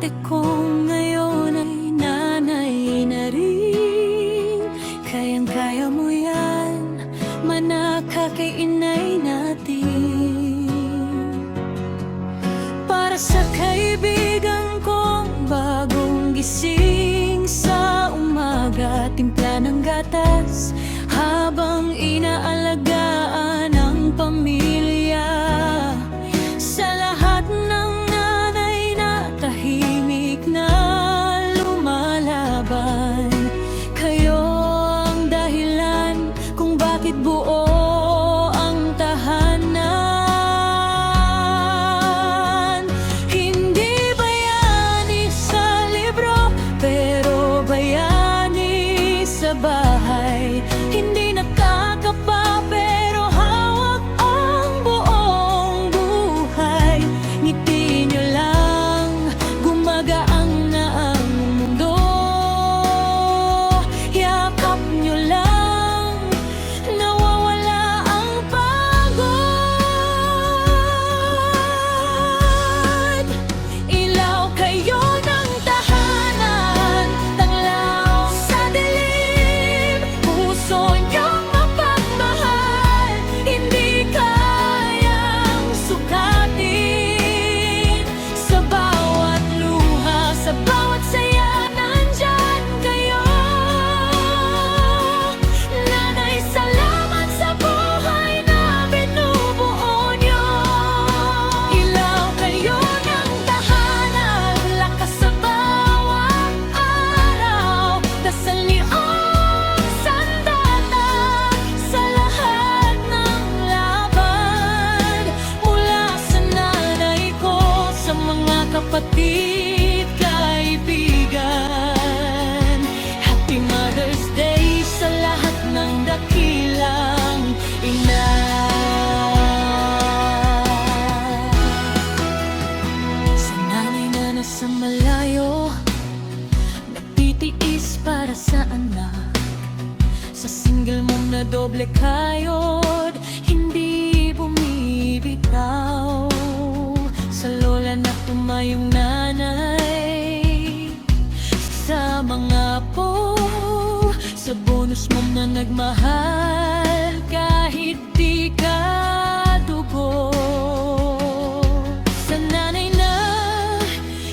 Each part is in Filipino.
ate kong ngayon ay nanay na rin. Kayang-kaya mo yan, manaka kay inay natin. Para sa kaibigan kong bagong gising sa umaga, timpla ng gatas habang inaalagaan ang pamilya. Sa lahat ng nanay na tahimik na lumalaban, kayo ang dahilan kung bakit buo ang tahanan. Hindi bayani sa libro, pero bayani sa bahay. Hindi nakakapa, pero hawak ang buong buhay. Ngiti nyo lang, gumagaang na ang mundo. Yakap nyo lang, nawawala ang pagod. Ilaw kayo ng tahanan, tanglaw sa dilim. Puso niyong mapagmahal, hindi kayang sukatin. Sa bawat luha, sa bawat saya, nandyan kayo. Nanay, salamat sa buhay na binubuo niyo. Ilaw kayo ng tahanan, lakas sa bawat araw. Dasal niyo ang sandata sa lahat ng laban. Mula sa nanay ko, sa mga kapatid, kaibigan. Happy Mother's Day sa lahat ng dakilang ina. Sa nanay na nasa malayo, nagtitiis para sa anak. Sa single mom na doble kayod, hindi bumibitaw. Sa lola na tumayong nanay, sa mga po, sa bonus mom na nagmahal kahit di ka dugo. Sa nanay na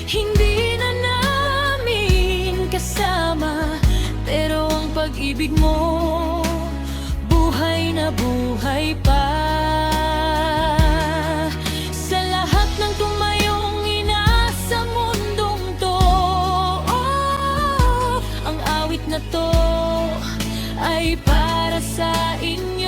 hindi na namin kasama, pero ang pag-ibig mo buhay na buhay pa. Sa lahat ng tumayong ina sa mundong to, ang awit na to ay para sa inyo.